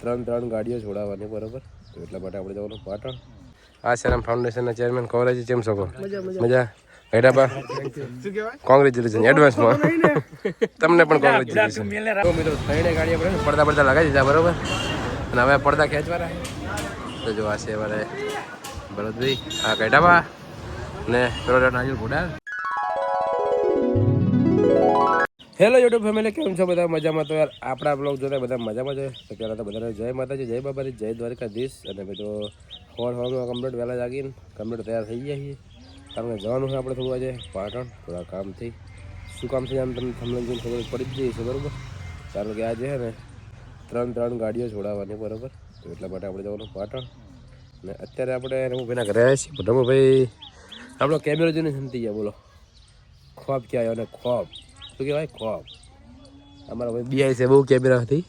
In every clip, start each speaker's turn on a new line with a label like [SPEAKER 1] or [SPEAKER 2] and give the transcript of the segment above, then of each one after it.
[SPEAKER 1] ત્રણ ગાડીઓ છોડાવવાની બરોબર. તો એટલા માટે આપણે જવાનું પાટણ. આશારામ ફાઉન્ડેશનના ચેરમેન કવરાજી કેમ છો? મજા હેડાબા કોંગ્રેચ્યુલેશન એડવાન્સમાં તમને પણ કોંગ્રેચ્યુલેશન. તો મિત્રો ત્રણે ગાડી આપણે પડદા લગાવી દીધા બરોબર. અને હવે પડદા ખેંચવાના તો જો આ છે અમારે ભરતભાઈ, આ કૈડાબા ને પેલો નારિયેલ ઘોડા. હેલો યુટ્યુબ ફેમિલી, કેમ છો બધા? મજામાં? તો યાર આપણા બ્લોગ જોતા બધા મજામાં છે. તો પહેલાં તો બધાને જય માતાજી, જય બાબાજી, જય દ્વારકાધીશ. અને મેં તો હોવામાં કમ્પ્લીટ વહેલા જાગીને કમ્પ્લીટ તૈયાર થઈ ગયા છીએ. કારણ કે જવાનું છે આપણે થોડું આજે પાટણ થોડા કામથી. શું કામ છે આમ તમને જોઈને ખબર પડી જ જઈએ છે બરાબર. કારણ કે આજે છે ને ત્રણ ગાડીઓ છોડાવવાની બરાબર. તો એટલા માટે આપણે જવાનું પાટણ. ને અત્યારે આપણે રમુભાઈના ઘરે આવ્યા છીએ. રમુભાઈ આપણો કેમેરો જોઈને સમજી ગયા. બોલો ખોબ ક્યાં આવ્યો? અને ખોબ શું કહેવાય? ખોબ. અમારા ભાઈ બીઆઈ છે બહુ કેમેરા હતી.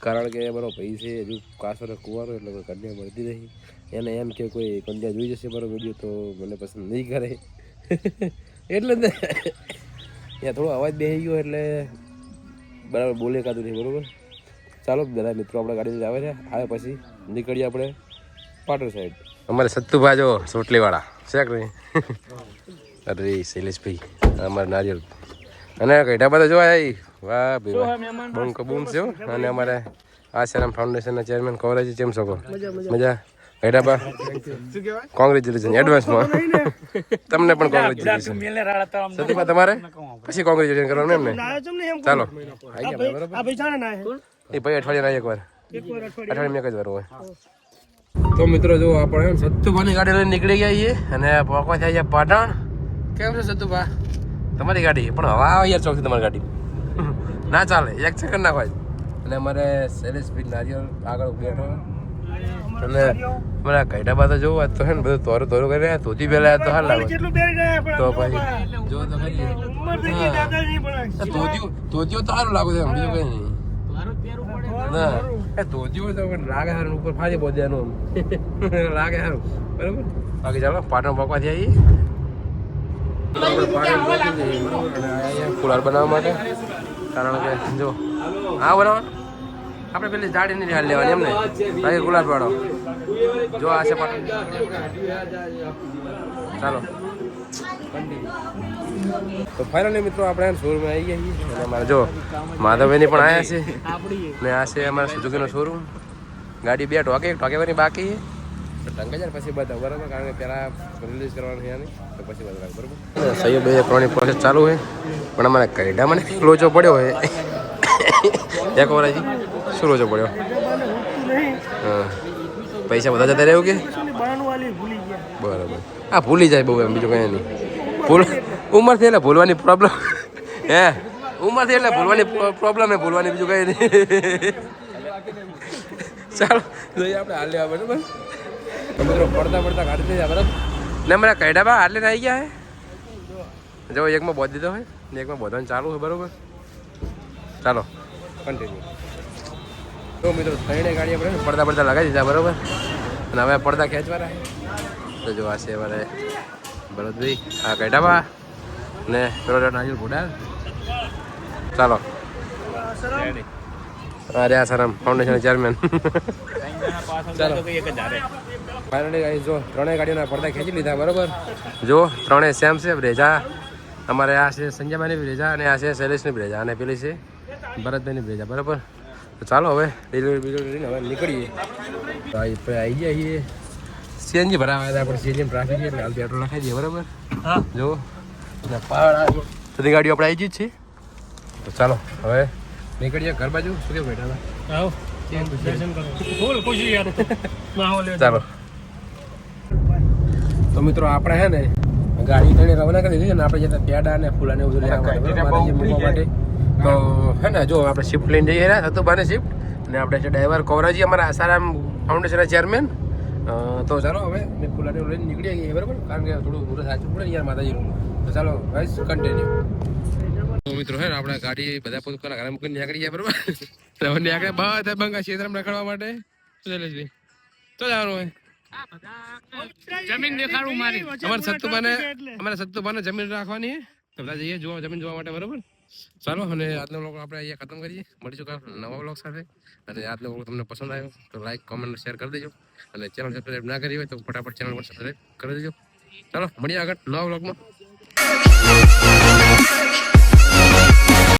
[SPEAKER 1] કારણ કે અમારો ભાઈ છે હજુ કાસોને કુવાનો, એટલે કોઈ કન્યા મળતી નહીં. એને એમ કે કોઈ કન્યા જોઈ જશે મારો વિડીયો તો મને પસંદ નહીં કરે એટલે ને ત્યાં થોડો અવાજ બેસી ગયો એટલે બરાબર બોલે કાતું નહીં બરાબર. ચાલો બધા મિત્રો આપણા ગાડી આવે છે, આવે પછી નીકળીએ આપણે પાટણ સાઈડ. અમારે સત્તુભાઈ જો સોટલીવાળા છે કે નહીં? અરે શૈલેષભાઈ અમારે નારિયેલ અને કઈટા બધા જોવા આવી. વાહ ભાઈ બૂમ કબૂમ છે. અને અમારે આશારામ ફાઉન્ડેશનના ચેરમેન કવરાજી કેમ છો? મજા કઈટાબા કોંગ્રેચ્યુલેશન એડવાન્સમાં તમને પણ કોંગ્રેચ્યુલેશન. સતીબા તમારે પછી કોંગ્રેચ્યુલેશન કરવાનું એમ ને? ચાલો આવી ગયા બરાબર. એ ભાઈ અઠવાડિયાના એકવાર અઠવાડિયામાં એક જ વાર હોય. તો મિત્રો જો આપણે સત્તુભાની ગાડી લઈને નીકળી ગયા છીએ અને પહોંચવા થાય છે પાટણ. કેમ છે સત્તુભા તમારી ગાડી? પણ હવા આવે યાર ચોકથી તમારી ગાડી ના ચાલે, એક સેકન્ડ ના હોય. અને અમારે શૈલેષભાઈ નારિયેલ આગળ બેઠો અને મારા કઈડાબા તો જોવું તો હે ને બધું તોરું કરી ધોતી પહેલા તો હાલ લાગે. તો પછી જો તો ખરી ધોતીઓ તો સારું લાગુ છે, બીજું કઈ નહીં. ના એ ધોતીઓ તો લાગે સારું, ઉપર ફાજી પહોંચ્યાનું લાગે સારું બરાબર. બાકી ચાલો પાટણ પકવાથી આવીએ. ફુલાર બનાવવા માટે, કારણ કે જો હા બનાવવાનું આપણે પેલી જાડી નહીં હાલ લેવાની એમને. બાકી ગુલાબ વાળો જો આ છે પાટણ. ચાલો તો ફાઇનલી મિત્રો આપણે શોરૂમે આવી ગયા છીએ. અને અમારે જો માધવભાઈની પણ આવ્યા છે ને આ છે અમારા સુઝુકીનો શોરૂમ. ગાડી બે ટોકેવાની બાકી ટંકે જાય પછી બધા બરાબર. કારણ કે પહેલાં રિલીઝ કરવાનું છે નહીં તો પછી બધા બરાબર. સહી બે ત્રણની પ્રોસેસ ચાલુ હોય પણ અમારે કઈડા મને લોચો પડ્યો હોય. એક વરાજી શું લોચો પડ્યો? હા પૈસા બધા જતા રહ્યું કે બરાબર. હા ભૂલી જાય બહુ એમ, બીજું કંઈ નહીં. ઉંમરથી એટલે ભૂલવાની પ્રોબ્લેમ હે ઉંમરથી એટલે ભૂલવાની પ્રોબ્લેમ હે, ભૂલવાની બીજું કંઈ નહીં. ચાલો જોઈએ આપણે હાલ લેવા બરાબર. મિત્રો પડતા કાઢી દઈએ બરાબર. ને અમારા કઈડાબા આટલે આવી ગયા હે. જો એકમાં બોધ દીધો હોય ને એકમાં બોધવાનું ચાલુ હોય બરાબર. ચાલો કન્ટિન્યુ. તો મિત્રો ત્રણે ગાડી આપણે પડદા લગાવી દીધા બરાબર. અને હવે પડદા ખેંચવાના તો જો આ છે અમારે ભરતભાઈ, આ કઈડાબા ને પેલો નારિયેલ ઘોડા. ચાલો અરે આશારામ ફાઉન્ડેશન ચેરમેન. ચાલો ફાઇનલી ગાડી જો ત્રણેય ગાડીઓના પડદા ખેંચી લીધા બરાબર. જો ત્રણેય સેમ છે. બ્રેઝા અમારે આ છે સંજયભાઈની બ્રેઝા અને આ છે શૈલેષની બ્રેઝા અને પેલી છે ભરતભાઈની બ્રેઝા બરાબર. તો ચાલો હવે ડિલિવરી હવે નીકળીએ. તો આવી ગયા છીએ સીએનજી ભરાવા હતા આપણે. સીએનજી ટ્રાફિક છે એટલે હાલ પેટ્રોલ નાખી દઈએ બરાબર. હા જો બધી ગાડીઓ આપણે આવી જ છે. તો ચાલો હવે નીકળીએ ઘર બાજુ. શું કેવું બેઠા ચાલો. તો મિત્રો આપણે હે ને ગાડી લઈને રવાના કરી દીધી ને આપણે જતા પેડા ને ફૂલા ને બધું લેવા માટે. તો હે ને જો આપણે શિફ્ટ લઈને જઈએ રહ્યા હતું બાને શિફ્ટ. ને આપણે છે ડ્રાઈવર કવરાજી અમારા આશારામ ફાઉન્ડેશનના ચેરમેન. તો ચાલો હવે મેં ફૂલાને લઈને નીકળી ગઈએ બરાબર. કારણ કે થોડું પૂરું સાચું પડે યાર માતાજીનું. તો ચાલો ગાઈસ કન્ટિન્યુ. મિત્રો હે આપણે ગાડી બધા પોતાના ઘરે મૂકીને નીકળી ગયા બરાબર. હવે નીકળે બધા બંગા ક્ષેત્રમાં રખડવા માટે. શૈલેષભાઈ તો જવાનું હોય જમીન દેખાડું મારી. અમારે સત્તુભાને જમીન રાખવાની તો બધા જઈએ જોવા જમીન જોવા માટે બરાબર. ચાલો અને આજનો વ્લોગ આપણે અહીંયા ખતમ કરીએ. મળીશું કાલ નવા વ્લોગ સાથે. અને આજનો વ્લોગ તમને પસંદ આવ્યો તો લાઈક કોમેન્ટ શેર કરી દેજો. અને ચેનલ સબસ્ક્રાઈબ ના કરી હોય તો ફટાફટ ચેનલ પર સબસ્ક્રાઈબ કરી દેજો. ચાલો મળીએ આગળ નવા વ્લોગમાં.